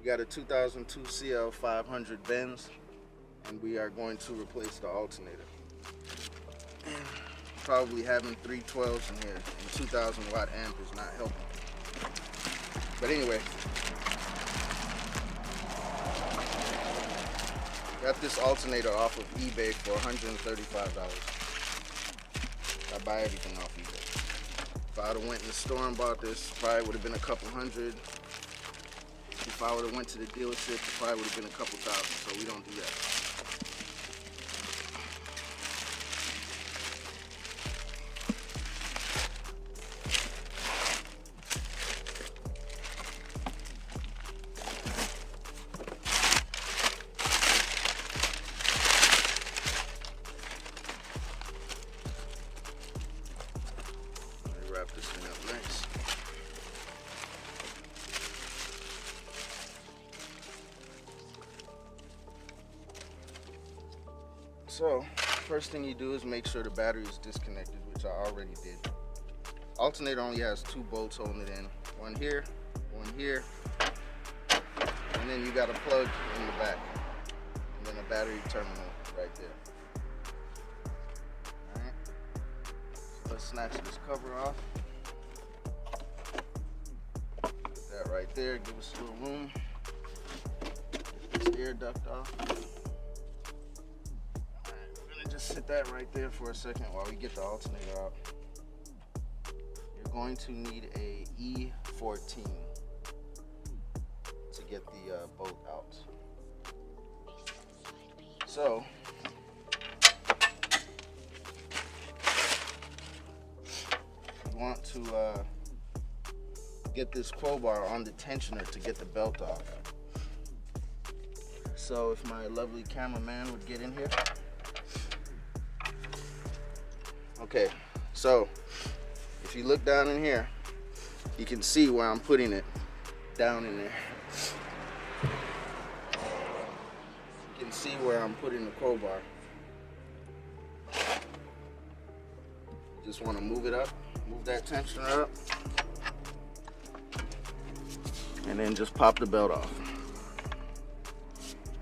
We got a 2002 CL500 Benz, and we are going to replace the alternator. Probably having 312s in here and 2,000 watt amp is not helping. But anyway, got this alternator off of eBay for $135. I buy everything off eBay. If I would have went in the store and bought this, probably would have been a couple hundred. If I would have went to the dealership, it probably would have been a couple thousand. So we don't do that. Wrap this thing up nice. So, first thing you do is make sure the battery is disconnected, which I already did. Alternator only has 2 bolts holding it in. One here, and then you got a plug in the back, and then a battery terminal right there. Alright, so let's snatch this cover off. Put that right there, give us a little room. Get this air duct off. Just sit that right there for a second while we get the alternator out. You're going to need a E14 to get the bolt out. So you want to get this crowbar on the tensioner to get the belt off. So if my lovely cameraman would get in here. Okay, so if you look down in here, you can see where I'm putting it down in there. You can see where I'm putting the crowbar. You just want to move it up, move that tensioner up, and then just pop the belt off.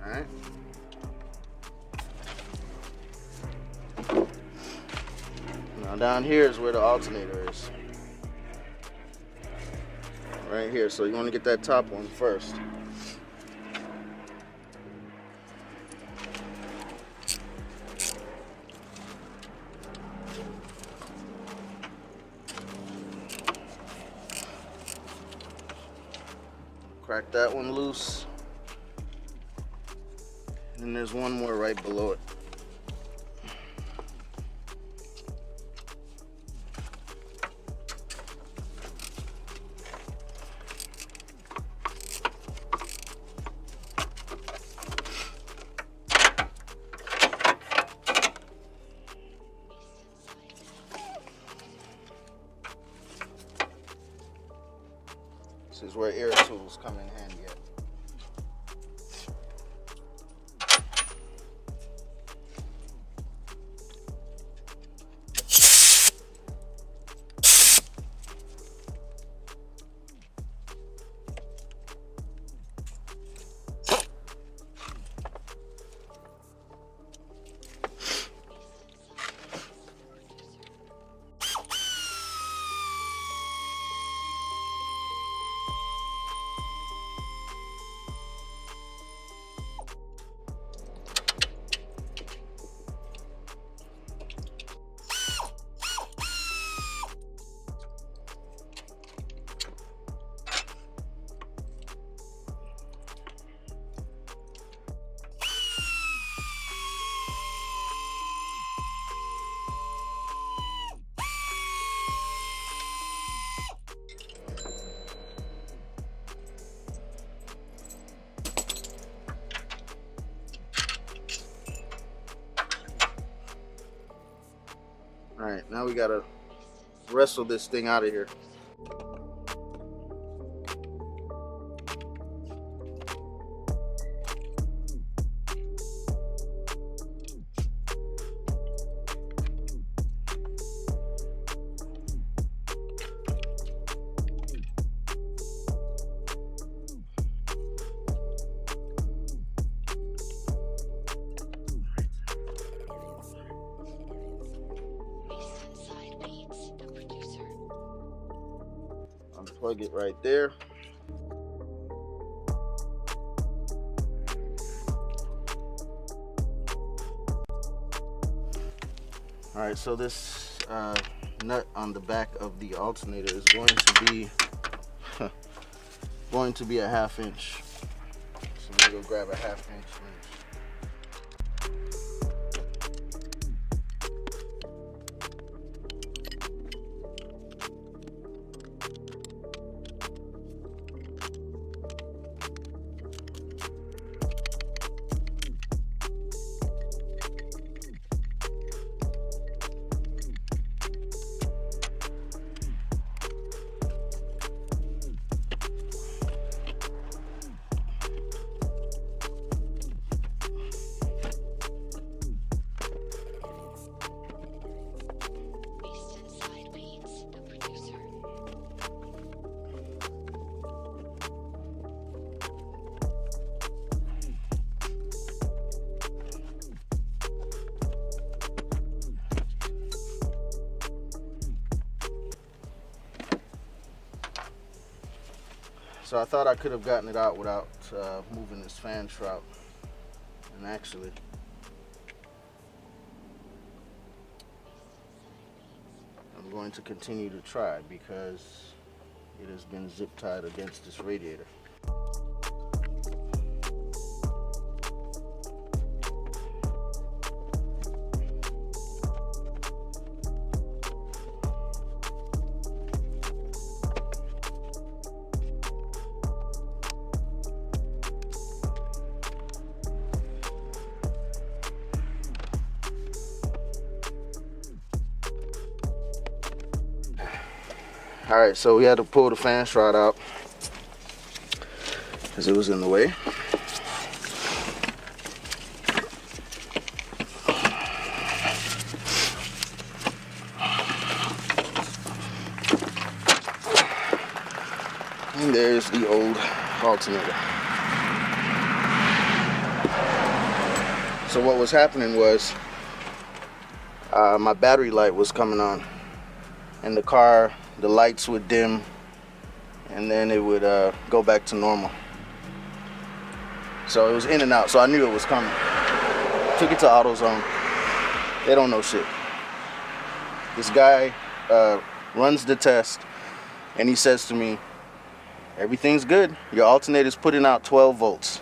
All right. Now down here is where the alternator is. Right here, so you want to get that top one first. Crack that one loose. And then there's one more right below it. This is where air tools come in handy at. All right, now we gotta wrestle this thing out of here. Unplug it right there. All right, so this nut on the back of the alternator is going to be a 1/2 inch. So I'm gonna go grab a 1/2 inch wrench. So I thought I could have gotten it out without moving this fan shroud, and actually I'm going to continue to try because it has been zip tied against this radiator. All right, so we had to pull the fan shroud out because it was in the way. And there's the old alternator. So what was happening was my battery light was coming on, and the car, the lights would dim, and then it would go back to normal. So it was in and out, so I knew it was coming. Took it to AutoZone. They don't know shit. This guy runs the test, and he says to me, "Everything's good. Your alternator's putting out 12 volts.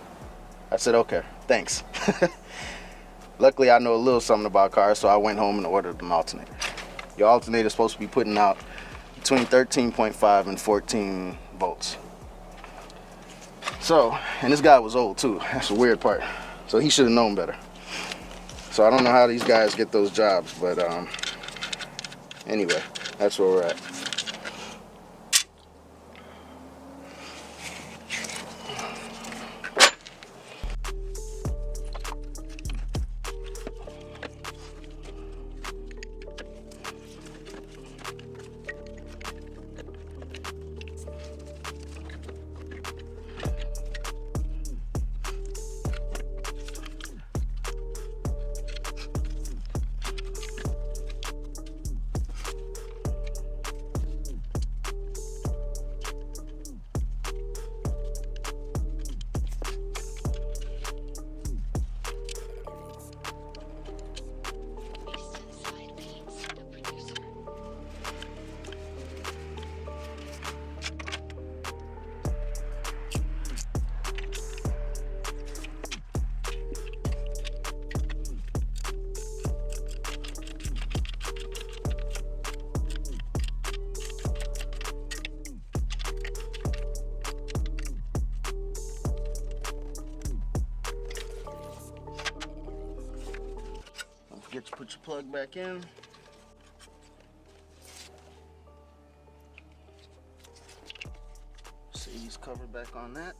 I said, "Okay, thanks." Luckily, I know a little something about cars, so I went home and ordered an alternator. Your alternator's supposed to be putting out between 13.5 and 14 volts. So, and this guy was old too. That's the weird part. So he should have known better. So I don't know how these guys get those jobs, but anyway, that's where we're at. Get you put your plug back in. Sadie's cover back on that.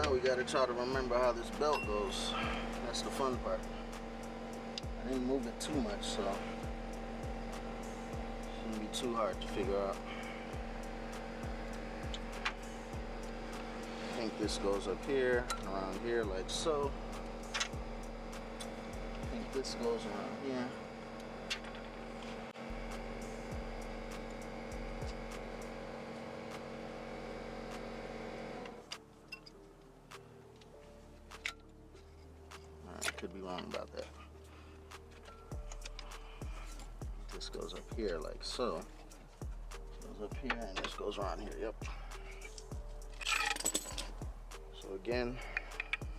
Now we gotta try to remember how this belt goes. That's the fun part. I didn't move it too much, so it shouldn't be too hard to figure out. I think this goes up here, around here, like so. I think this goes around here. Could be wrong about that. This goes up here like so. Goes up here and this goes around here. Yep. So again,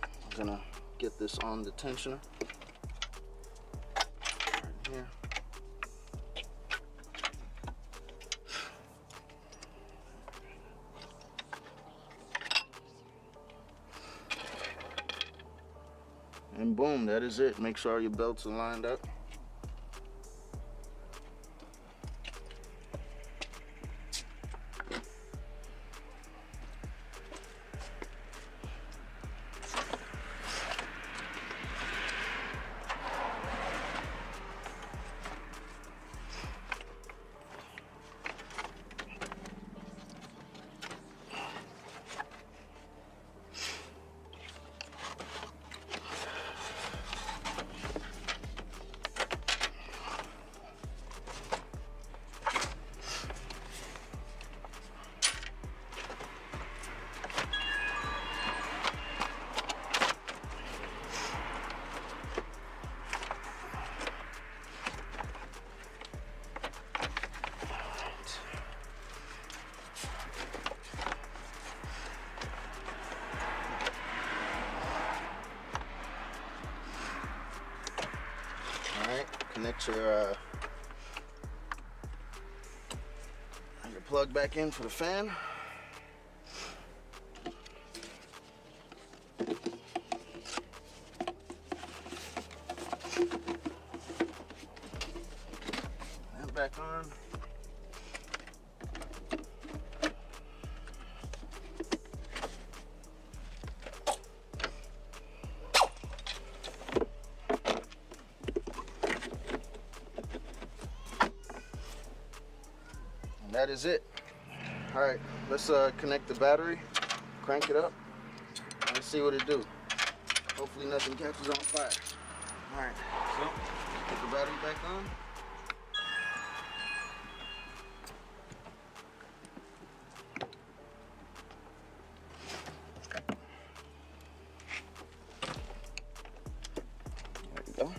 I'm gonna get this on the tensioner. Right here. And boom, that is it. Make sure your belts are lined up. Connect your plug back in for the fan. And back on. That is it. All right, let's connect the battery, crank it up, and see what it do. Hopefully nothing catches on fire. All right, so put the battery back on. There we go.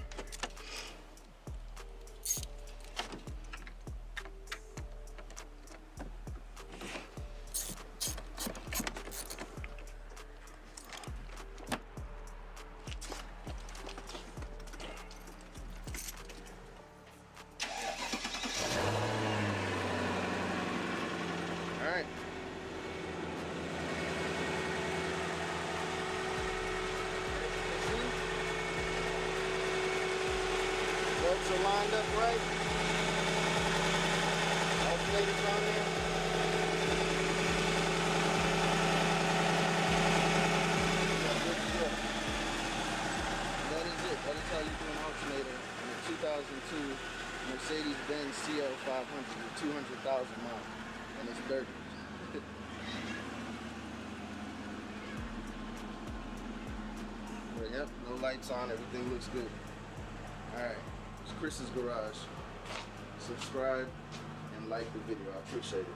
Belts are lined up right. Alternator's on there. That is it. That is how you do an alternator in a 2002 Mercedes-Benz CL500 with 200,000 miles. And it's dirty. But yep, no lights on, everything looks good. Alright, it's Chris's Garage. Subscribe and like the video, I appreciate it.